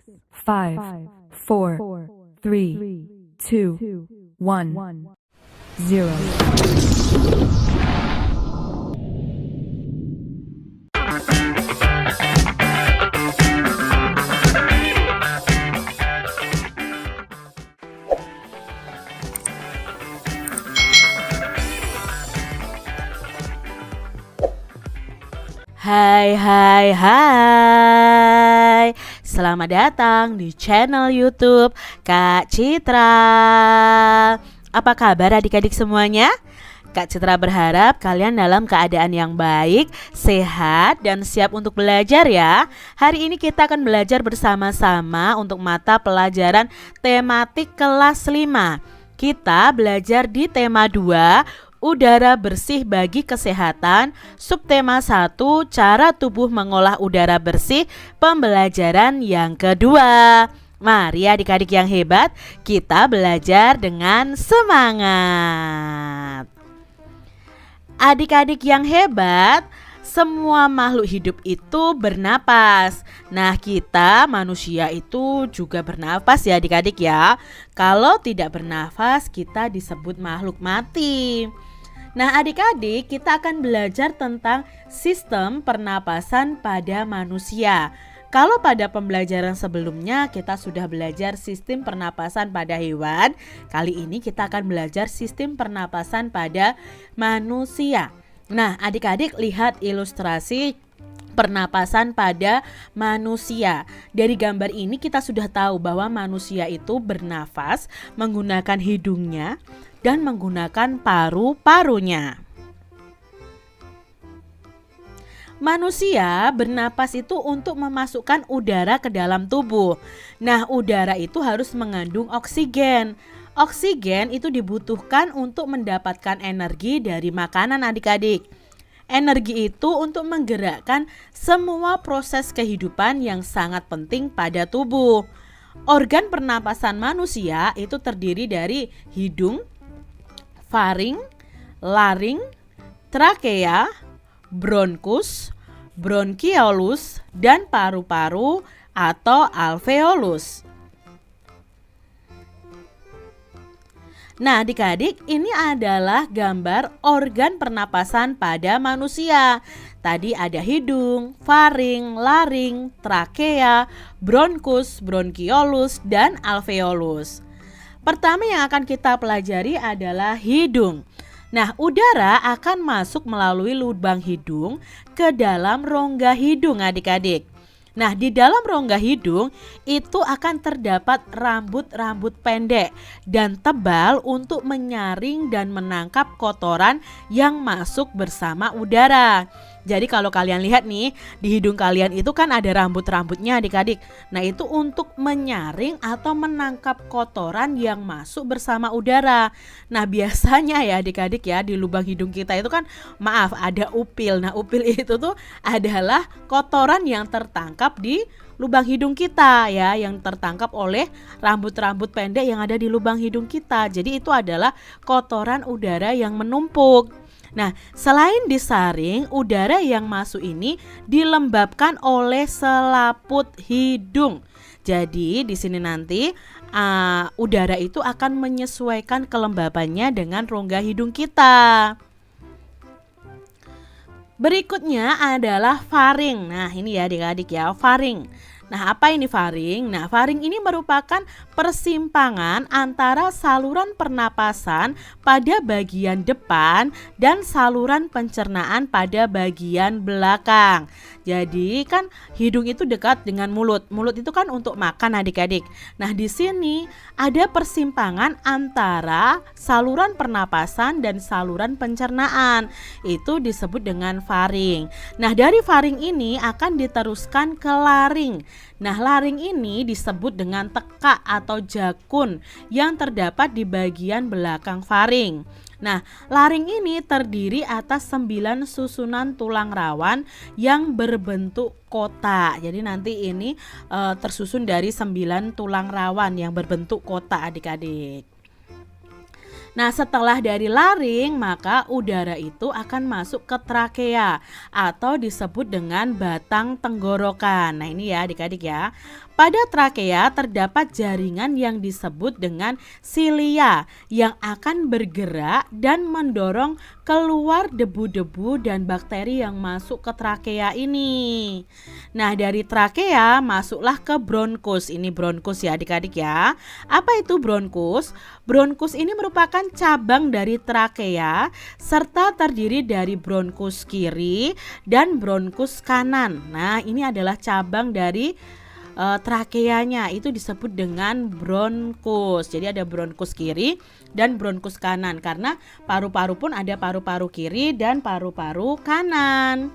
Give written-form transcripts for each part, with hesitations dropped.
5, 4, 3, 2, 1, 0. Hai hai hai, selamat datang di channel YouTube Kak Citra. Apa kabar adik-adik semuanya? Kak Citra berharap kalian dalam keadaan yang baik, sehat, dan siap untuk belajar ya. Hari ini kita akan belajar bersama-sama untuk mata pelajaran tematik kelas 5. Kita belajar di tema 2, udara bersih bagi kesehatan, subtema 1, cara tubuh mengolah udara bersih, pembelajaran yang kedua. Mari adik-adik yang hebat, kita belajar dengan semangat. Adik-adik yang hebat, semua makhluk hidup itu bernapas. Nah, kita manusia itu juga bernapas ya adik-adik ya. Kalau tidak bernafas, kita disebut makhluk mati. Nah, adik-adik, kita akan belajar tentang sistem pernapasan pada manusia. Kalau pada pembelajaran sebelumnya kita sudah belajar sistem pernapasan pada hewan, kali ini kita akan belajar sistem pernapasan pada manusia. Nah, adik-adik lihat ilustrasi pernapasan pada manusia. Dari gambar ini kita sudah tahu bahwa manusia itu bernafas menggunakan hidungnya dan menggunakan paru-parunya. Manusia bernapas itu untuk memasukkan udara ke dalam tubuh. Nah, udara itu harus mengandung oksigen. Oksigen itu dibutuhkan untuk mendapatkan energi dari makanan adik-adik. Energi itu untuk menggerakkan semua proses kehidupan yang sangat penting pada tubuh. Organ pernapasan manusia itu terdiri dari hidung, faring, laring, trakea, bronkus, bronkiolus, dan paru-paru atau alveolus. Nah, adik-adik, ini adalah gambar organ pernapasan pada manusia. Tadi ada hidung, faring, laring, trakea, bronkus, bronkiolus, dan alveolus. Pertama yang akan kita pelajari adalah hidung. Nah, udara akan masuk melalui lubang hidung ke dalam rongga hidung adik-adik. Nah, di dalam rongga hidung itu akan terdapat rambut-rambut pendek dan tebal untuk menyaring dan menangkap kotoran yang masuk bersama udara. Jadi kalau kalian lihat nih, di hidung kalian itu kan ada rambut-rambutnya adik-adik. Nah, itu untuk menyaring atau menangkap kotoran yang masuk bersama udara. Nah, biasanya ya adik-adik ya, di lubang hidung kita itu kan ada upil. Nah, upil itu tuh adalah kotoran yang tertangkap di lubang hidung kita ya, yang tertangkap oleh rambut-rambut pendek yang ada di lubang hidung kita. Jadi itu adalah kotoran udara yang menumpuk. Nah, selain disaring, udara yang masuk ini dilembabkan oleh selaput hidung. Jadi di sini nanti udara itu akan menyesuaikan kelembabannya dengan rongga hidung kita. Berikutnya adalah faring. Nah, ini ya adik-adik ya, faring. Nah, apa ini faring? Nah, faring ini merupakan persimpangan antara saluran pernapasan pada bagian depan dan saluran pencernaan pada bagian belakang. Jadi kan hidung itu dekat dengan mulut. Mulut itu kan untuk makan adik-adik. Nah, di sini ada persimpangan antara saluran pernapasan dan saluran pencernaan. Itu disebut dengan faring. Nah, dari faring ini akan diteruskan ke laring. Nah, laring ini disebut dengan tekak atau jakun yang terdapat di bagian belakang faring. Nah, laring ini terdiri atas 9 susunan tulang rawan yang berbentuk kotak. Jadi nanti ini tersusun dari 9 tulang rawan yang berbentuk kotak adik-adik. Nah, setelah dari laring, maka udara itu akan masuk ke trakea atau disebut dengan batang tenggorokan. Nah, ini ya adik-adik ya. Pada trakea terdapat jaringan yang disebut dengan silia yang akan bergerak dan mendorong keluar debu-debu dan bakteri yang masuk ke trakea ini. Nah, dari trakea masuklah ke bronkus. Ini bronkus ya adik-adik ya. Apa itu bronkus? Bronkus ini merupakan cabang dari trakea serta terdiri dari bronkus kiri dan bronkus kanan. Nah, ini adalah cabang dari trakeanya, itu disebut dengan bronkus. Jadi ada bronkus kiri dan bronkus kanan, karena paru-paru pun ada paru-paru kiri dan paru-paru kanan.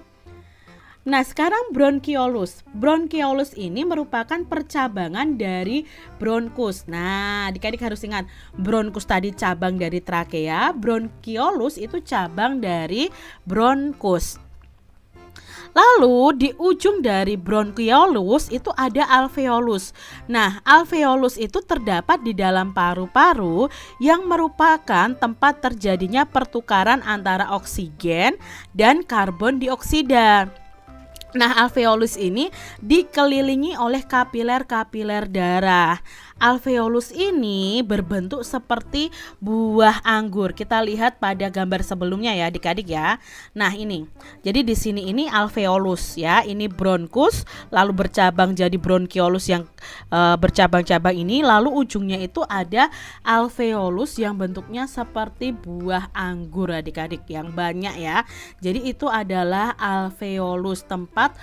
Nah, sekarang bronkiolus. Bronkiolus ini merupakan percabangan dari bronkus. Nah, adik-adik harus ingat, bronkus tadi cabang dari trakea, bronkiolus itu cabang dari bronkus. Lalu di ujung dari bronkiolus itu ada alveolus. Nah, alveolus itu terdapat di dalam paru-paru yang merupakan tempat terjadinya pertukaran antara oksigen dan karbon dioksida. Nah, alveolus ini dikelilingi oleh kapiler-kapiler darah. Alveolus ini berbentuk seperti buah anggur. Kita lihat pada gambar sebelumnya ya adik-adik ya. Nah, ini. Jadi di sini ini alveolus ya. Ini bronkus, lalu bercabang jadi bronkiolus yang bercabang-cabang ini. Lalu ujungnya itu ada alveolus yang bentuknya seperti buah anggur adik-adik, yang banyak ya. Jadi itu adalah alveolus, tempat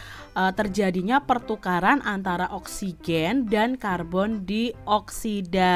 terjadinya pertukaran antara oksigen dan karbon dioksida.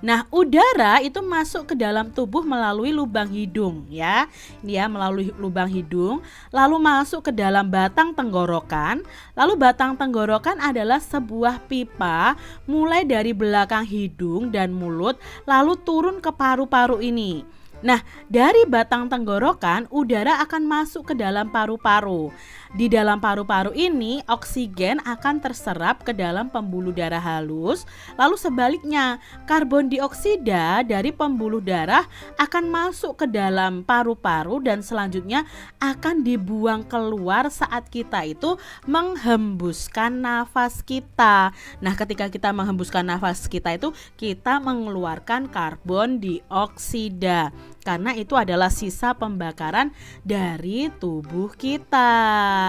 Nah, udara itu masuk ke dalam tubuh melalui lubang hidung ya. Ini ya, melalui lubang hidung, lalu masuk ke dalam batang tenggorokan. Lalu batang tenggorokan adalah sebuah pipa mulai dari belakang hidung dan mulut lalu turun ke paru-paru ini. Nah, dari batang tenggorokan udara akan masuk ke dalam paru-paru. Di dalam paru-paru ini oksigen akan terserap ke dalam pembuluh darah halus. Lalu sebaliknya, karbon dioksida dari pembuluh darah akan masuk ke dalam paru-paru dan selanjutnya akan dibuang keluar saat kita itu menghembuskan nafas kita. Nah, ketika kita menghembuskan nafas kita itu kita mengeluarkan karbon dioksida, karena itu adalah sisa pembakaran dari tubuh kita.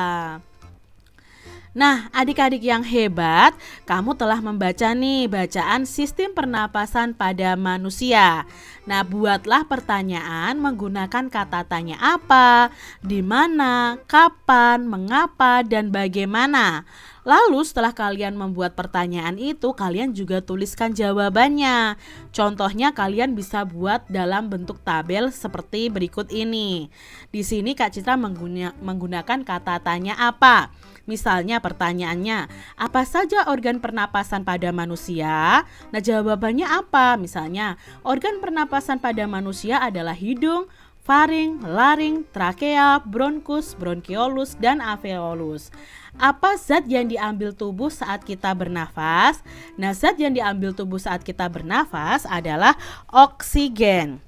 Nah, adik-adik yang hebat, kamu telah membaca nih bacaan sistem pernapasan pada manusia. Nah, buatlah pertanyaan menggunakan kata tanya apa, di mana, kapan, mengapa, dan bagaimana. Lalu setelah kalian membuat pertanyaan itu, kalian juga tuliskan jawabannya. Contohnya kalian bisa buat dalam bentuk tabel seperti berikut ini. Di sini Kak Citra menggunakan kata tanya apa. Misalnya pertanyaannya, apa saja organ pernapasan pada manusia? Nah, jawabannya apa? Misalnya, organ pernapasan pada manusia adalah hidung, faring, laring, trakea, bronkus, bronkiolus, dan alveolus. Apa zat yang diambil tubuh saat kita bernafas? Nah, zat yang diambil tubuh saat kita bernafas adalah oksigen.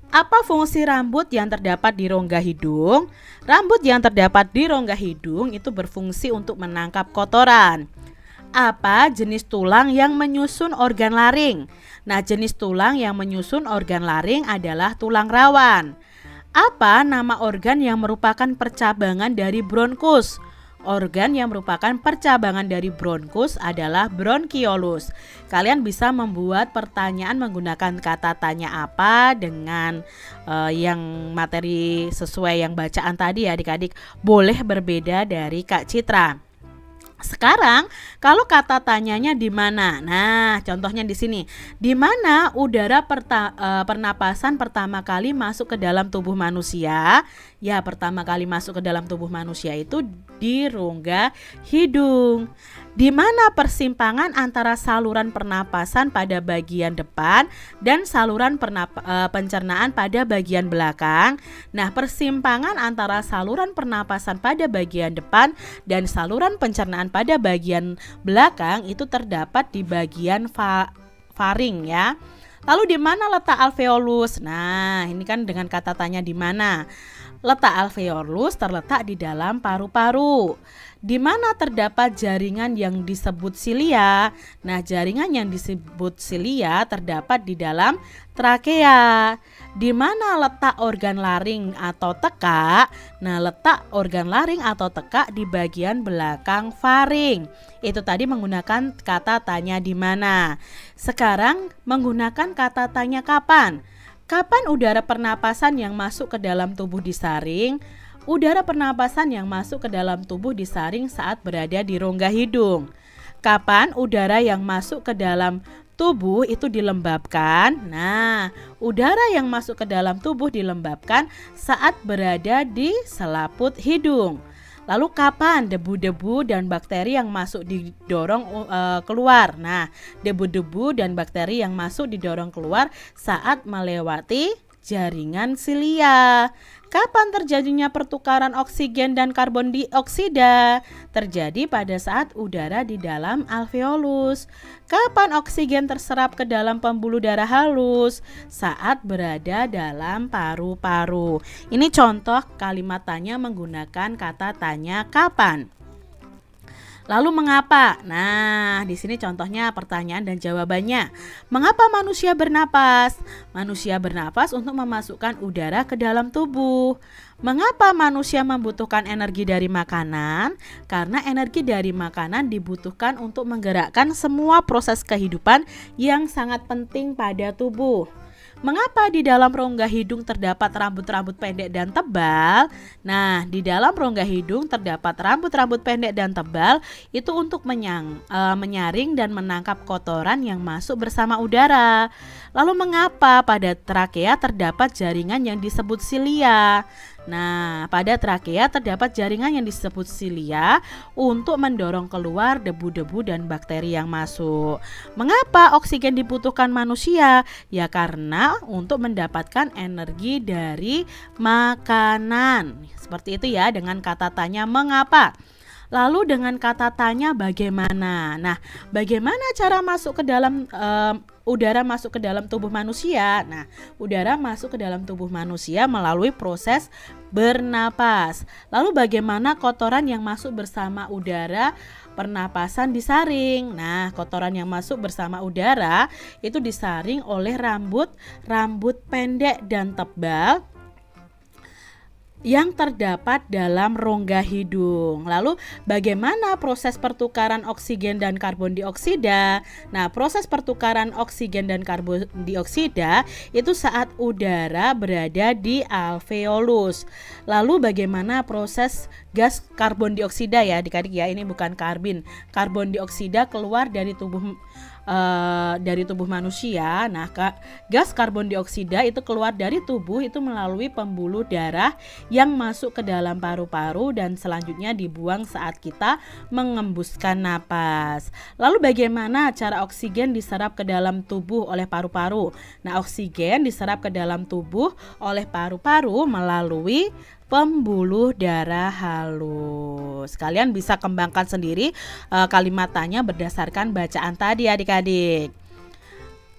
Apa fungsi rambut yang terdapat di rongga hidung? Rambut yang terdapat di rongga hidung itu berfungsi untuk menangkap kotoran. Apa jenis tulang yang menyusun organ laring? Nah, jenis tulang yang menyusun organ laring adalah tulang rawan. Apa nama organ yang merupakan percabangan dari bronkus? Organ yang merupakan percabangan dari bronkus adalah bronkiolus. Kalian bisa membuat pertanyaan menggunakan kata tanya apa dengan yang materi sesuai yang bacaan tadi ya adik-adik. Boleh berbeda dari Kak Citra. Sekarang kalau kata tanyanya di mana? Nah, contohnya di sini. Di mana udara pernapasan pertama kali masuk ke dalam tubuh manusia? Ya, pertama kali masuk ke dalam tubuh manusia itu di rongga hidung. Di mana persimpangan antara saluran pernapasan pada bagian depan dan saluran pencernaan pada bagian belakang? Nah, persimpangan antara saluran pernapasan pada bagian depan dan saluran pencernaan pada bagian belakang itu terdapat di bagian faring ya. Lalu di mana letak alveolus? Nah, ini kan dengan kata tanya di mana. Letak alveolus terletak di dalam paru-paru. Di mana terdapat jaringan yang disebut silia? Nah, jaringan yang disebut silia terdapat di dalam trakea. Di mana letak organ laring atau tekak? Nah, letak organ laring atau tekak di bagian belakang faring. Itu tadi menggunakan kata tanya di mana. Sekarang menggunakan kata tanya kapan? Kapan udara pernapasan yang masuk ke dalam tubuh disaring? Udara pernapasan yang masuk ke dalam tubuh disaring saat berada di rongga hidung. Kapan udara yang masuk ke dalam tubuh itu dilembabkan? Nah, udara yang masuk ke dalam tubuh dilembabkan saat berada di selaput hidung. Lalu kapan debu-debu dan bakteri yang masuk didorong keluar? Nah, debu-debu dan bakteri yang masuk didorong keluar saat melewati jaringan silia. Kapan terjadinya pertukaran oksigen dan karbon dioksida? Terjadi pada saat udara di dalam alveolus. Kapan oksigen terserap ke dalam pembuluh darah halus? Saat berada dalam paru-paru. Ini contoh kalimat tanya menggunakan kata tanya kapan. Lalu mengapa? Nah, di sini contohnya pertanyaan dan jawabannya. Mengapa manusia bernapas? Manusia bernapas untuk memasukkan udara ke dalam tubuh. Mengapa manusia membutuhkan energi dari makanan? Karena energi dari makanan dibutuhkan untuk menggerakkan semua proses kehidupan yang sangat penting pada tubuh. Mengapa di dalam rongga hidung terdapat rambut-rambut pendek dan tebal? Nah, di dalam rongga hidung terdapat rambut-rambut pendek dan tebal itu untuk menyaring dan menangkap kotoran yang masuk bersama udara. Lalu mengapa pada trakea terdapat jaringan yang disebut silia? Nah, pada trakea terdapat jaringan yang disebut silia untuk mendorong keluar debu-debu dan bakteri yang masuk. Mengapa oksigen dibutuhkan manusia? Ya karena untuk mendapatkan energi dari makanan. Seperti itu ya dengan kata tanya mengapa. Lalu dengan kata tanya bagaimana? Nah, bagaimana cara masuk ke dalam udara masuk ke dalam tubuh manusia? Nah, udara masuk ke dalam tubuh manusia melalui proses bernapas. Lalu bagaimana kotoran yang masuk bersama udara pernapasan disaring? Nah, kotoran yang masuk bersama udara itu disaring oleh rambut pendek dan tebal yang terdapat dalam rongga hidung. Lalu bagaimana proses pertukaran oksigen dan karbon dioksida? Nah, proses pertukaran oksigen dan karbon dioksida itu saat udara berada di alveolus. Lalu bagaimana proses gas karbon dioksida ya adik-adik ya, ini bukan karbin. Karbon dioksida keluar dari tubuh manusia. Nah, gas karbon dioksida itu keluar dari tubuh itu melalui pembuluh darah yang masuk ke dalam paru-paru dan selanjutnya dibuang saat kita mengembuskan napas. Lalu bagaimana cara oksigen diserap ke dalam tubuh oleh paru-paru? Nah, oksigen diserap ke dalam tubuh oleh paru-paru melalui pembuluh darah halus. Kalian bisa kembangkan sendiri kalimat tanya berdasarkan bacaan tadi adik-adik.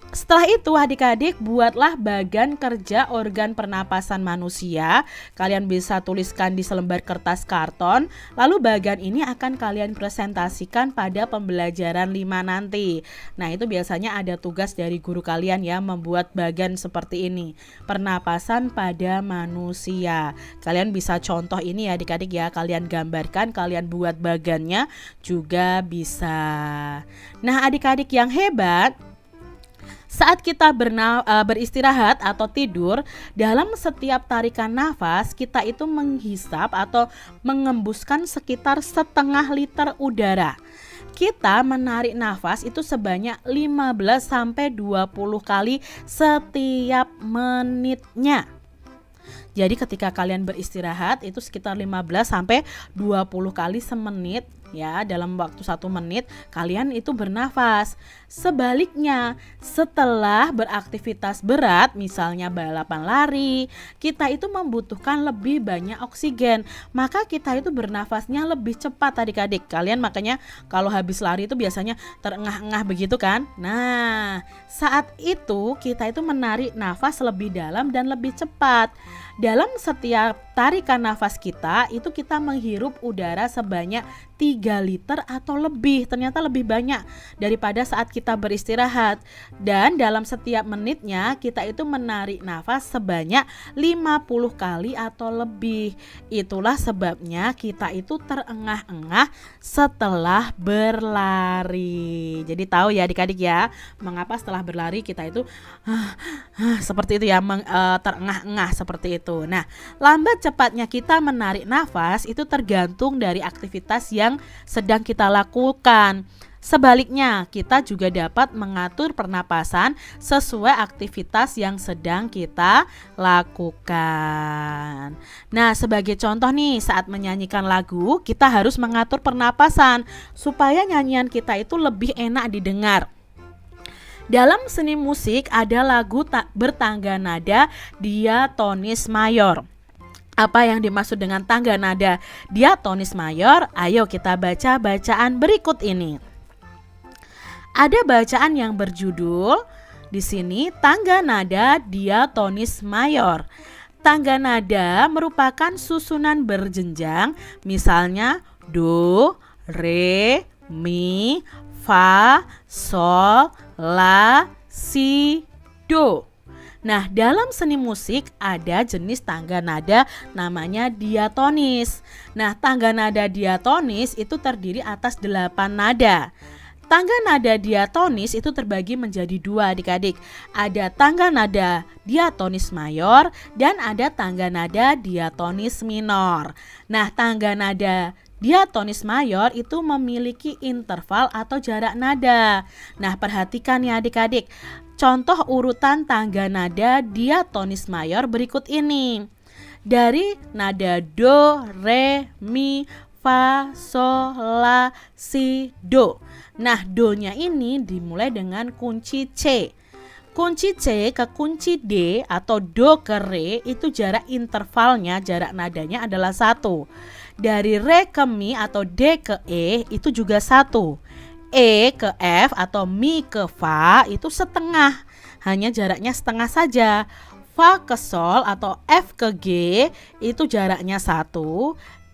Setelah itu adik-adik buatlah bagan kerja organ pernapasan manusia. Kalian bisa tuliskan di selembar kertas karton. Lalu bagan ini akan kalian presentasikan pada pembelajaran 5 nanti. Nah, itu biasanya ada tugas dari guru kalian ya, membuat bagan seperti ini. Pernapasan pada manusia. Kalian bisa contoh ini ya adik-adik ya. Kalian gambarkan, kalian buat bagannya juga bisa. Nah, adik-adik yang hebat, saat kita beristirahat atau tidur, dalam setiap tarikan nafas kita itu menghisap atau mengembuskan sekitar setengah liter udara. Kita menarik nafas itu sebanyak 15-20 kali setiap menitnya. Jadi ketika kalian beristirahat itu sekitar 15-20 kali semenit ya, dalam waktu 1 menit kalian itu bernafas. Sebaliknya, setelah beraktivitas berat, misalnya balapan lari, kita itu membutuhkan lebih banyak oksigen. Maka kita itu bernafasnya lebih cepat adik-adik. Kalian makanya kalau habis lari itu biasanya terengah-engah begitu kan? Nah, saat itu kita itu menarik nafas lebih dalam dan lebih cepat. Dalam setiap tarikan nafas kita, itu kita menghirup udara sebanyak 3 liter atau lebih. Ternyata lebih banyak daripada saat kita beristirahat. Dan dalam setiap menitnya kita itu menarik nafas sebanyak 50 kali atau lebih. Itulah sebabnya kita itu terengah-engah setelah berlari. Jadi tahu ya adik-adik ya, mengapa setelah berlari kita itu seperti itu ya, terengah-engah seperti itu. Nah, lambat cepatnya kita menarik nafas itu tergantung dari aktivitas yang sedang kita lakukan. Sebaliknya, kita juga dapat mengatur pernapasan sesuai aktivitas yang sedang kita lakukan. Nah, sebagai contoh nih, saat menyanyikan lagu, kita harus mengatur pernapasan supaya nyanyian kita itu lebih enak didengar. Dalam seni musik ada lagu bertangga nada diatonis mayor. Apa yang dimaksud dengan tangga nada diatonis mayor? Ayo kita baca bacaan berikut ini. Ada bacaan yang berjudul di sini tangga nada diatonis mayor. Tangga nada merupakan susunan berjenjang, misalnya do, re, mi, fa, sol, la, si, do. Nah, dalam seni musik ada jenis tangga nada namanya diatonis. Nah, tangga nada diatonis itu terdiri atas 8 nada. Tangga nada diatonis itu terbagi menjadi 2 adik-adik. Ada tangga nada diatonis mayor dan ada tangga nada diatonis minor. Nah, tangga nada diatonis mayor itu memiliki interval atau jarak nada. Nah, perhatikan ya adik-adik. Contoh urutan tangga nada diatonis mayor berikut ini. Dari nada do, re, mi, fa, sol, la, si, do. Nah, do-nya ini dimulai dengan kunci C. Kunci C ke kunci D atau do ke re itu jarak intervalnya, jarak nadanya adalah 1. Dari re ke mi atau D ke E itu juga 1. E ke F atau mi ke fa itu setengah, hanya jaraknya setengah saja. Fa ke sol atau F ke G itu jaraknya 1.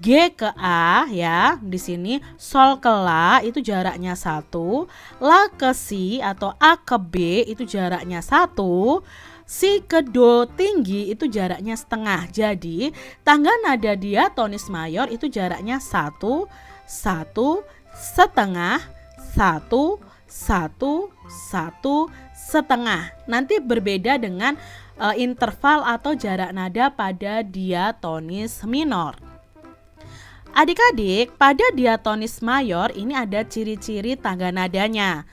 G ke A ya, di sini sol ke la itu jaraknya 1. La ke si atau A ke B itu jaraknya 1. Si ke do tinggi itu jaraknya setengah. Jadi tangga nada diatonis mayor itu jaraknya 1, 1, setengah, 1, 1, 1, setengah. Nanti berbeda dengan interval atau jarak nada pada diatonis minor. Adik-adik, pada diatonis mayor ini ada ciri-ciri tangga nadanya.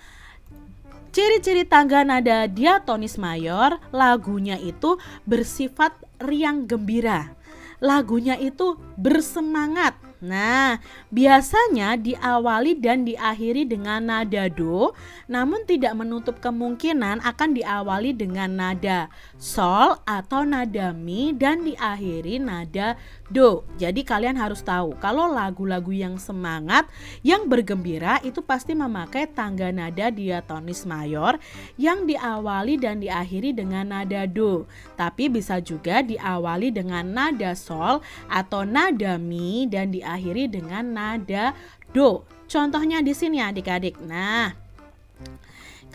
Ciri-ciri tangga nada diatonis mayor, lagunya itu bersifat riang gembira. Lagunya itu bersemangat. Nah, biasanya diawali dan diakhiri dengan nada do, namun tidak menutup kemungkinan akan diawali dengan nada sol atau nada mi dan diakhiri nada do. Jadi kalian harus tahu kalau lagu-lagu yang semangat, yang bergembira itu pasti memakai tangga nada diatonis mayor yang diawali dan diakhiri dengan nada do. Tapi bisa juga diawali dengan nada sol atau nada mi dan diakhiri dengan nada do. Contohnya di sini adik-adik. Nah,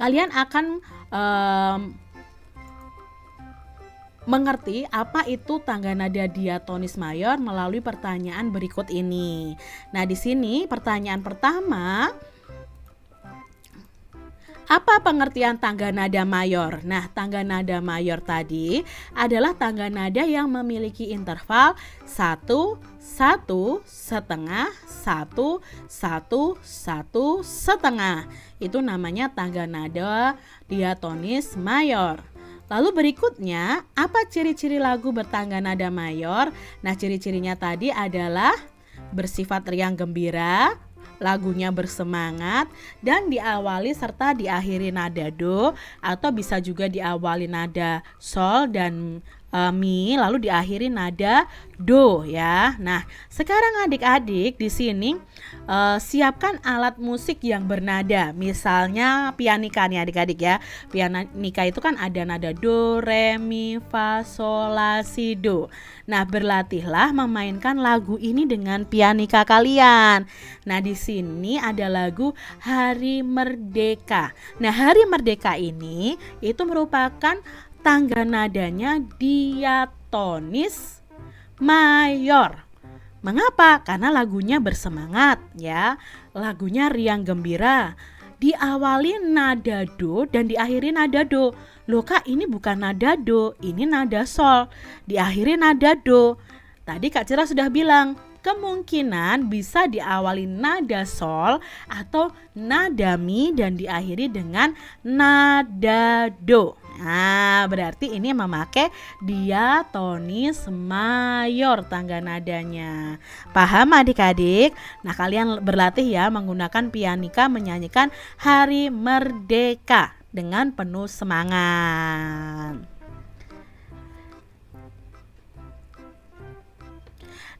kalian akan mengerti apa itu tangga nada diatonis mayor melalui pertanyaan berikut ini. Nah, di sini pertanyaan pertama, apa pengertian tangga nada mayor? Nah, tangga nada mayor tadi adalah tangga nada yang memiliki interval 1, 1, setengah, 1, 1, 1, setengah. Itu namanya tangga nada diatonis mayor. Lalu berikutnya, apa ciri-ciri lagu bertangga nada mayor? Nah, ciri-cirinya tadi adalah bersifat riang gembira, lagunya bersemangat, dan diawali serta diakhiri nada do, atau bisa juga diawali nada sol dan mi lalu diakhiri nada do ya. Nah, sekarang adik-adik di sini siapkan alat musik yang bernada. Misalnya pianika nih adik-adik ya. Pianika itu kan ada nada do, re, mi, fa, sol, la, si, do. Nah, berlatihlah memainkan lagu ini dengan pianika kalian. Nah, di sini ada lagu Hari Merdeka. Nah, Hari Merdeka ini itu merupakan tangga nadanya diatonis mayor. Mengapa? Karena lagunya bersemangat ya. Lagunya riang gembira. Diawali nada do dan diakhiri nada do. Loh Kak, ini bukan nada do, ini nada sol. Diakhiri nada do. Tadi Kak Cira sudah bilang, kemungkinan bisa diawali nada sol atau nada mi dan diakhiri dengan nada do. Nah, berarti ini memakai diatonis mayor tangga nadanya. Paham adik-adik? Nah, kalian berlatih ya menggunakan pianika menyanyikan Hari Merdeka dengan penuh semangat.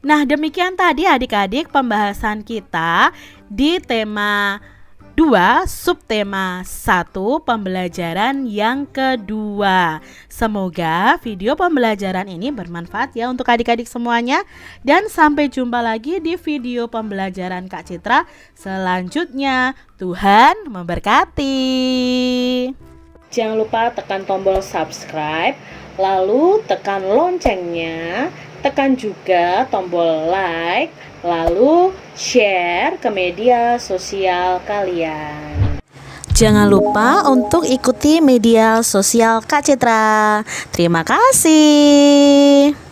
Nah, demikian tadi adik-adik pembahasan kita di tema 2, subtema 1, pembelajaran yang kedua. Semoga video pembelajaran ini bermanfaat ya untuk adik-adik semuanya. Dan sampai jumpa lagi di video pembelajaran Kak Citra selanjutnya. Tuhan memberkati. Jangan lupa tekan tombol subscribe, lalu tekan loncengnya, tekan juga tombol like, lalu share ke media sosial kalian. Jangan lupa untuk ikuti media sosial Kak Citra. Terima kasih.